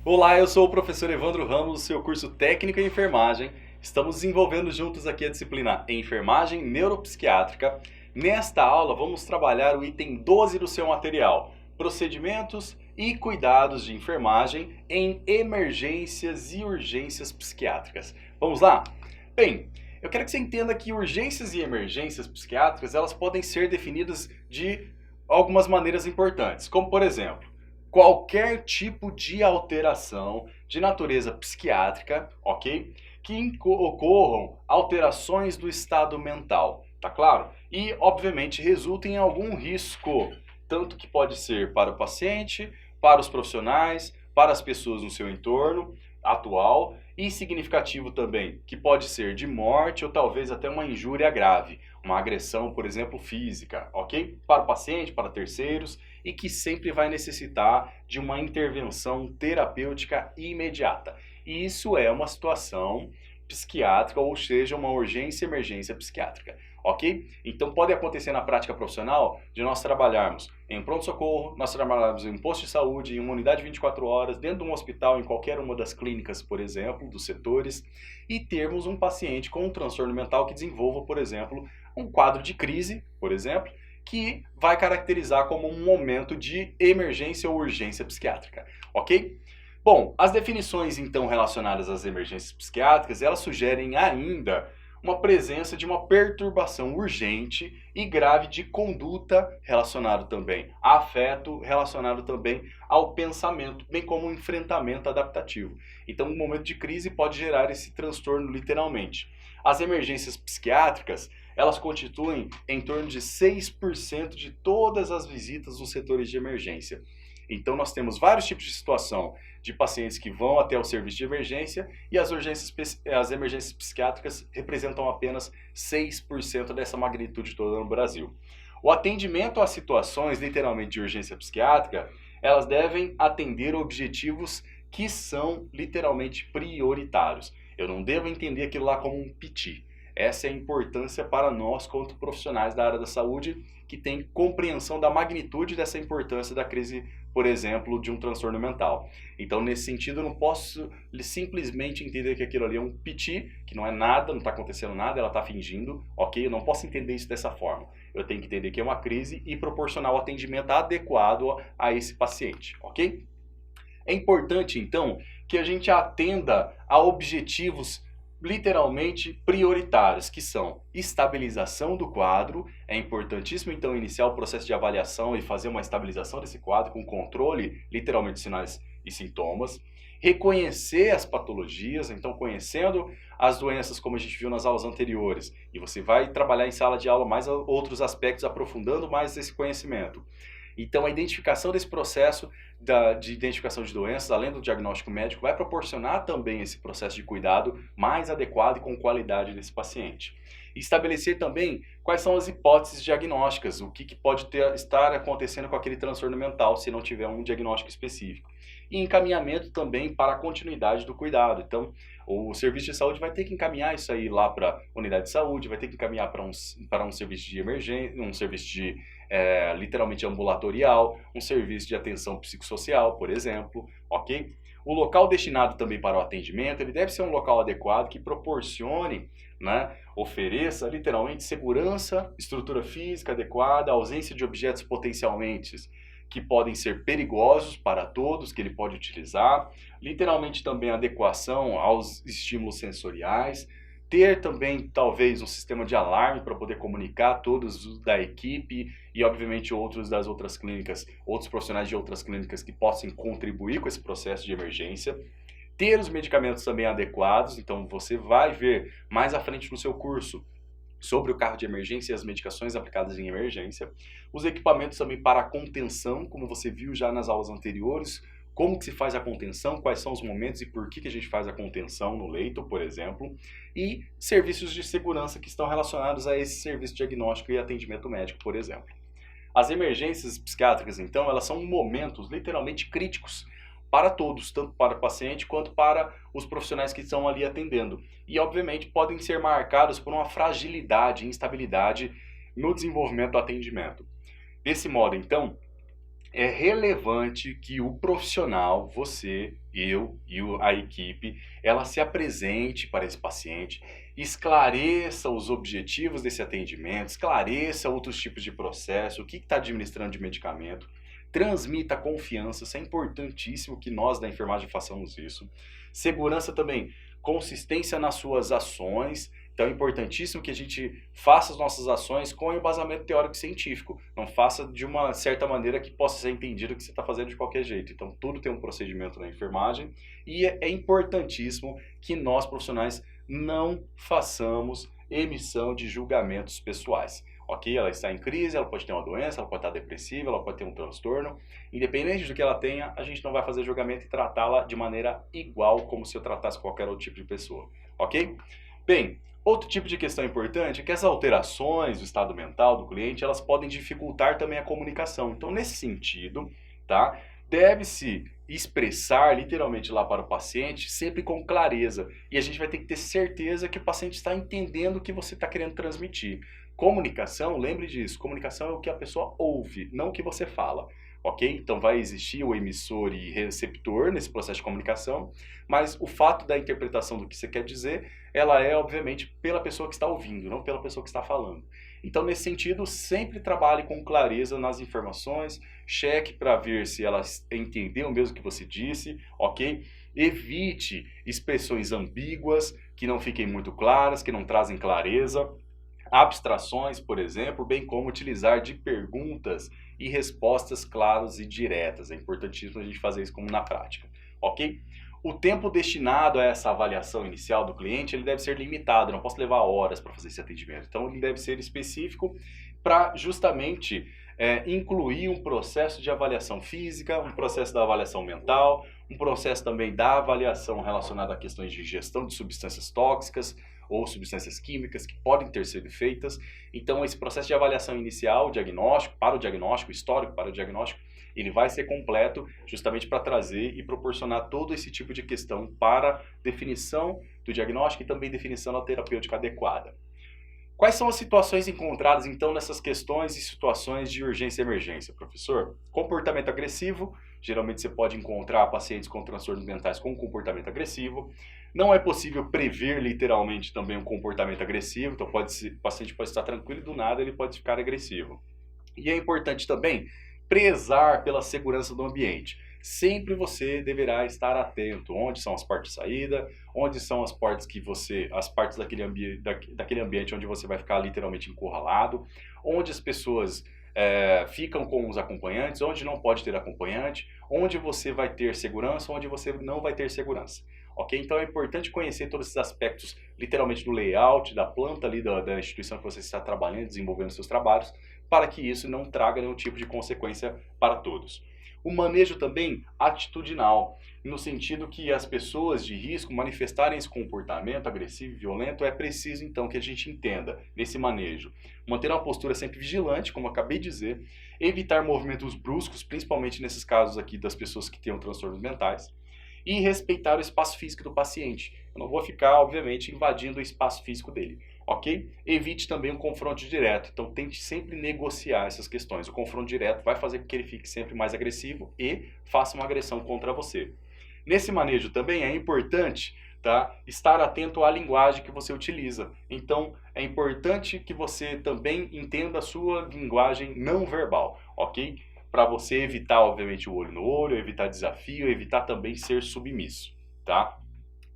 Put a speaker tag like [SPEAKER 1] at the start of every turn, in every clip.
[SPEAKER 1] Olá, eu sou o professor Evandro Ramos, do seu curso Técnico em Enfermagem. Estamos desenvolvendo juntos aqui a disciplina Enfermagem Neuropsiquiátrica. Nesta aula vamos trabalhar o item 12 do seu material, procedimentos e cuidados de enfermagem em emergências e urgências psiquiátricas. Vamos lá? Bem, eu quero que você entenda que urgências e emergências psiquiátricas elas podem ser definidas de algumas maneiras importantes, como por exemplo, qualquer tipo de alteração de natureza psiquiátrica, ok? Que ocorram alterações do estado mental, tá claro? E, obviamente, resultem em algum risco, tanto que pode ser para o paciente, para os profissionais, para as pessoas no seu entorno atual e significativo também, que pode ser de morte ou talvez até uma injúria grave, uma agressão, por exemplo, física, ok? Para o paciente, para terceiros e que sempre vai necessitar de uma intervenção terapêutica imediata. E isso é uma situação psiquiátrica, ou seja, uma urgência e emergência psiquiátrica, ok? Então pode acontecer na prática profissional de nós trabalharmos em pronto-socorro, nós trabalharmos em um posto de saúde, em uma unidade 24 horas, dentro de um hospital, em qualquer uma das clínicas, por exemplo, dos setores, e termos um paciente com um transtorno mental que desenvolva, por exemplo, um quadro de crise, por exemplo, que vai caracterizar como um momento de emergência ou urgência psiquiátrica, ok? Bom, as definições então relacionadas às emergências psiquiátricas, elas sugerem ainda uma presença de uma perturbação urgente e grave de conduta relacionado também a afeto, relacionado também ao pensamento, bem como um enfrentamento adaptativo. Então, um momento de crise pode gerar esse transtorno literalmente. As emergências psiquiátricas, elas constituem em torno de 6% de todas as visitas nos setores de emergência. Então nós temos vários tipos de situação de pacientes que vão até o serviço de emergência e as emergências psiquiátricas representam apenas 6% dessa magnitude toda no Brasil. O atendimento às situações literalmente de urgência psiquiátrica, elas devem atender objetivos que são literalmente prioritários. Eu não devo entender aquilo lá como um piti. Essa é a importância para nós, quanto profissionais da área da saúde, que tem compreensão da magnitude dessa importância da crise, por exemplo, de um transtorno mental. Então, nesse sentido, eu não posso simplesmente entender que aquilo ali é um piti, que não é nada, não está acontecendo nada, ela está fingindo, ok? Eu não posso entender isso dessa forma. Eu tenho que entender que é uma crise e proporcionar o atendimento adequado a esse paciente, ok? É importante, então, que a gente atenda a objetivos literalmente prioritários, que são estabilização do quadro. É importantíssimo então iniciar o processo de avaliação e fazer uma estabilização desse quadro com controle literalmente de sinais e sintomas, reconhecer as patologias, então conhecendo as doenças como a gente viu nas aulas anteriores, e você vai trabalhar em sala de aula mais outros aspectos aprofundando mais esse conhecimento. Então, a identificação desse processo de identificação de doenças, além do diagnóstico médico, vai proporcionar também esse processo de cuidado mais adequado e com qualidade desse paciente. E estabelecer também quais são as hipóteses diagnósticas, o que pode estar acontecendo com aquele transtorno mental se não tiver um diagnóstico específico. E encaminhamento também para a continuidade do cuidado. Então, o serviço de saúde vai ter que encaminhar isso aí lá para a unidade de saúde, vai ter que encaminhar para um serviço de emergência, um serviço de literalmente ambulatorial, um serviço de atenção psicossocial, por exemplo, ok? O local destinado também para o atendimento, ele deve ser um local adequado que proporcione, né, ofereça literalmente segurança, estrutura física adequada, ausência de objetos potencialmente que podem ser perigosos para todos, que ele pode utilizar, literalmente também adequação aos estímulos sensoriais, ter também talvez um sistema de alarme para poder comunicar todos da equipe e obviamente outros das outras clínicas, outros profissionais de outras clínicas que possam contribuir com esse processo de emergência. Ter os medicamentos também adequados, então você vai ver mais à frente no seu curso sobre o carro de emergência e as medicações aplicadas em emergência. Os equipamentos também para a contenção, como você viu já nas aulas anteriores, como que se faz a contenção, quais são os momentos e por que a gente faz a contenção no leito, por exemplo, e serviços de segurança que estão relacionados a esse serviço diagnóstico e atendimento médico, por exemplo. As emergências psiquiátricas, então, elas são momentos literalmente críticos para todos, tanto para o paciente quanto para os profissionais que estão ali atendendo. E, obviamente, podem ser marcados por uma fragilidade e instabilidade no desenvolvimento do atendimento. Desse modo, então, é relevante que o profissional, você, eu e a equipe, ela se apresente para esse paciente, esclareça os objetivos desse atendimento, esclareça outros tipos de processo, o que está administrando de medicamento, transmita confiança, isso é importantíssimo que nós da enfermagem façamos isso. Segurança também, consistência nas suas ações. Então é importantíssimo que a gente faça as nossas ações com embasamento teórico e científico. Não faça de uma certa maneira que possa ser entendido que você está fazendo de qualquer jeito. Então tudo tem um procedimento na enfermagem e é importantíssimo que nós profissionais não façamos emissão de julgamentos pessoais. Ok? Ela está em crise, ela pode ter uma doença, ela pode estar depressiva, ela pode ter um transtorno. Independente do que ela tenha, a gente não vai fazer julgamento e tratá-la de maneira igual como se eu tratasse qualquer outro tipo de pessoa. Ok? Bem, outro tipo de questão importante é que as alterações do estado mental do cliente, elas podem dificultar também a comunicação. Então, nesse sentido, tá, deve-se expressar literalmente lá para o paciente sempre com clareza. E a gente vai ter que ter certeza que o paciente está entendendo o que você está querendo transmitir. Comunicação, lembre disso, comunicação é o que a pessoa ouve, não o que você fala. Ok? Então vai existir o emissor e receptor nesse processo de comunicação, mas o fato da interpretação do que você quer dizer, ela é obviamente pela pessoa que está ouvindo, não pela pessoa que está falando. Então nesse sentido, sempre trabalhe com clareza nas informações, cheque para ver se ela entendeu mesmo o que você disse, ok? Evite expressões ambíguas, que não fiquem muito claras, que não trazem clareza. Abstrações, por exemplo, bem como utilizar de perguntas e respostas claras e diretas. É importantíssimo a gente fazer isso como na prática, ok? O tempo destinado a essa avaliação inicial do cliente, ele deve ser limitado, não posso levar horas para fazer esse atendimento. Então, ele deve ser específico para justamente incluir um processo de avaliação física, um processo da avaliação mental, um processo também da avaliação relacionada a questões de ingestão de substâncias tóxicas, ou substâncias químicas que podem ter sido feitas. Então, esse processo de avaliação inicial, diagnóstico, para o diagnóstico, histórico para o diagnóstico, ele vai ser completo justamente para trazer e proporcionar todo esse tipo de questão para definição do diagnóstico e também definição da terapêutica adequada. Quais são as situações encontradas, então, nessas questões e situações de urgência e emergência, professor? Comportamento agressivo. Geralmente você pode encontrar pacientes com transtornos mentais com comportamento agressivo. Não é possível prever literalmente também um comportamento agressivo, então o paciente pode estar tranquilo e do nada ele pode ficar agressivo. E é importante também prezar pela segurança do ambiente. Sempre você deverá estar atento onde são as portas de saída, onde são as portas as partes daquele ambiente onde você vai ficar literalmente encurralado, onde as pessoas ficam com os acompanhantes, onde não pode ter acompanhante, onde você vai ter segurança, onde você não vai ter segurança. Ok? Então é importante conhecer todos esses aspectos, literalmente do layout, da planta ali da instituição que você está trabalhando, desenvolvendo seus trabalhos, para que isso não traga nenhum tipo de consequência para todos. O manejo também atitudinal, no sentido que as pessoas de risco manifestarem esse comportamento agressivo e violento, é preciso então que a gente entenda nesse manejo. Manter uma postura sempre vigilante, como eu acabei de dizer, evitar movimentos bruscos, principalmente nesses casos aqui das pessoas que têm transtornos mentais, e respeitar o espaço físico do paciente. Eu não vou ficar, obviamente, invadindo o espaço físico dele, ok? Evite também um confronto direto, então tente sempre negociar essas questões. O confronto direto vai fazer com que ele fique sempre mais agressivo e faça uma agressão contra você. Nesse manejo também é importante, tá, estar atento à linguagem que você utiliza. Então, é importante que você também entenda a sua linguagem não verbal, ok? Para você evitar, obviamente, o olho no olho, evitar desafio, evitar também ser submisso, tá?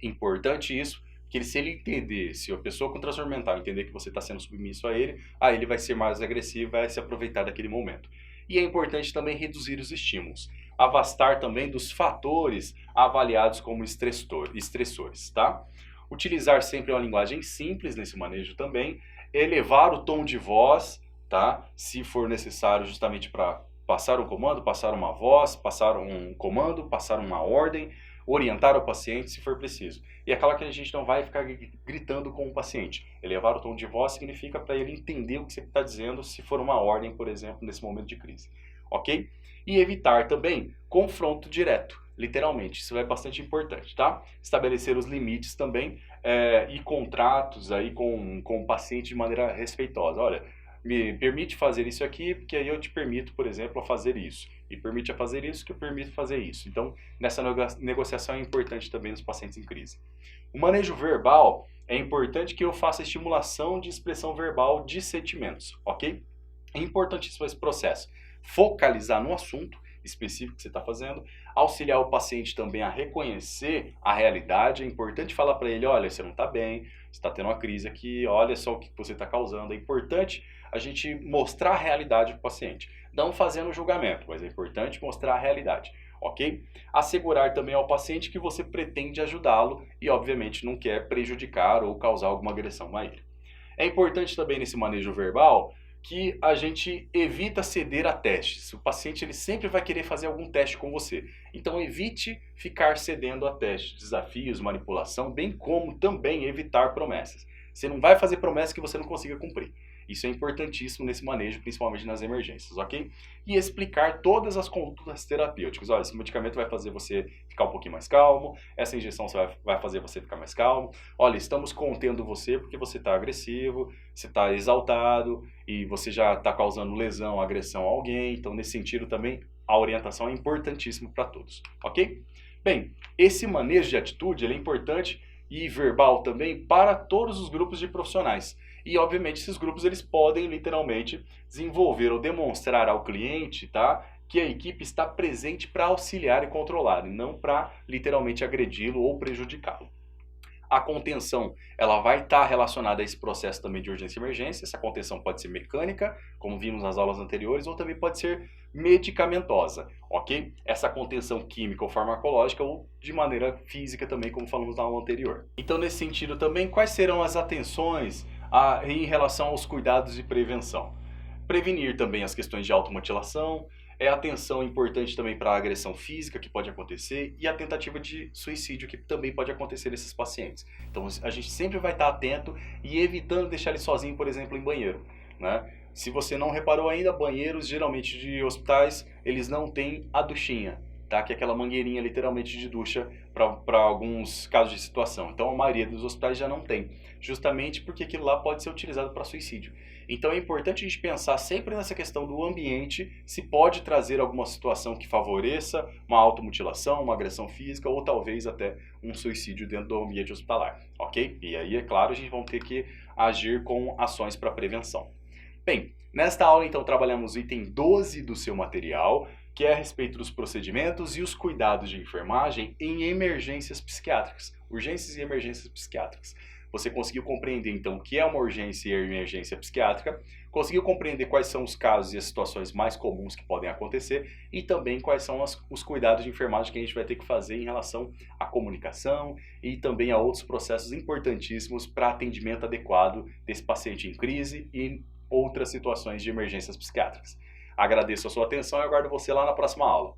[SPEAKER 1] Importante isso, que se ele entender, se a pessoa com transtorno mental entender que você está sendo submisso a aí ele vai ser mais agressivo, vai se aproveitar daquele momento. E é importante também reduzir os estímulos, afastar também dos fatores avaliados como estressores, tá? Utilizar sempre uma linguagem simples nesse manejo também, elevar o tom de voz, tá? Se for necessário, justamente para passar um comando, passar uma voz, passar um comando, passar uma ordem, orientar o paciente se for preciso. E é claro que a gente não vai ficar gritando com o paciente. Elevar o tom de voz significa para ele entender o que você está dizendo se for uma ordem, por exemplo, nesse momento de crise. Ok? E evitar também confronto direto. literalmente. Isso é bastante importante, tá? Estabelecer os limites também e contratos aí com o paciente de maneira respeitosa. Olha, me permite fazer isso aqui, porque aí eu te permito, por exemplo, a fazer isso. E permite a fazer isso, que eu permito fazer isso. Então, nessa negociação é importante também nos pacientes em crise. O manejo verbal é importante que eu faça estimulação de expressão verbal de sentimentos, ok? É importantíssimo esse processo. Focalizar no assunto específico que você está fazendo, auxiliar o paciente também a reconhecer a realidade. É importante falar para ele, olha, você não está bem, você está tendo uma crise aqui, olha só o que você está causando. É importante a gente mostrar a realidade para o paciente, não fazendo julgamento, mas é importante mostrar a realidade, ok? Assegurar também ao paciente que você pretende ajudá-lo e, obviamente, não quer prejudicar ou causar alguma agressão a ele. É importante também nesse manejo verbal que a gente evita ceder a testes. O paciente ele sempre vai querer fazer algum teste com você. Então evite ficar cedendo a testes, desafios, manipulação, bem como também evitar promessas. Você não vai fazer promessas que você não consiga cumprir. Isso é importantíssimo nesse manejo, principalmente nas emergências, ok? E explicar todas as condutas terapêuticas. Olha, esse medicamento vai fazer você ficar um pouquinho mais calmo, essa injeção vai fazer você ficar mais calmo. Olha, estamos contendo você porque você está agressivo, você está exaltado e você já está causando lesão, agressão a alguém. Então, nesse sentido também, a orientação é importantíssima para todos, ok? Bem, esse manejo de atitude ele é importante e verbal também para todos os grupos de profissionais. E, obviamente, esses grupos eles podem literalmente desenvolver ou demonstrar ao cliente, tá, que a equipe está presente para auxiliar e controlar, e não para literalmente agredi-lo ou prejudicá-lo. A contenção ela vai estar relacionada a esse processo também de urgência e emergência. Essa contenção pode ser mecânica, como vimos nas aulas anteriores, ou também pode ser medicamentosa, ok? Essa contenção química ou farmacológica ou de maneira física também, como falamos na aula anterior. Então, nesse sentido também, quais serão as atenções em relação aos cuidados de prevenção? Prevenir também as questões de automutilação, atenção importante também para a agressão física que pode acontecer e a tentativa de suicídio que também pode acontecer nesses pacientes. Então a gente sempre vai estar atento e evitando deixar ele sozinho, por exemplo, em banheiro, né? Se você não reparou ainda, banheiros geralmente de hospitais, eles não têm a duchinha, tá? Que é aquela mangueirinha literalmente de ducha para alguns casos de situação. Então a maioria dos hospitais já não tem, justamente porque aquilo lá pode ser utilizado para suicídio. Então é importante a gente pensar sempre nessa questão do ambiente, se pode trazer alguma situação que favoreça uma automutilação, uma agressão física ou talvez até um suicídio dentro do ambiente hospitalar, ok? E aí, é claro, a gente vai ter que agir com ações para prevenção. Bem, nesta aula então trabalhamos o item 12 do seu material, que é a respeito dos procedimentos e os cuidados de enfermagem em emergências psiquiátricas, urgências e emergências psiquiátricas. Você conseguiu compreender, então, o que é uma urgência e emergência psiquiátrica, conseguiu compreender quais são os casos e as situações mais comuns que podem acontecer e também quais são os cuidados de enfermagem que a gente vai ter que fazer em relação à comunicação e também a outros processos importantíssimos para atendimento adequado desse paciente em crise e outras situações de emergências psiquiátricas. Agradeço a sua atenção e aguardo você lá na próxima aula.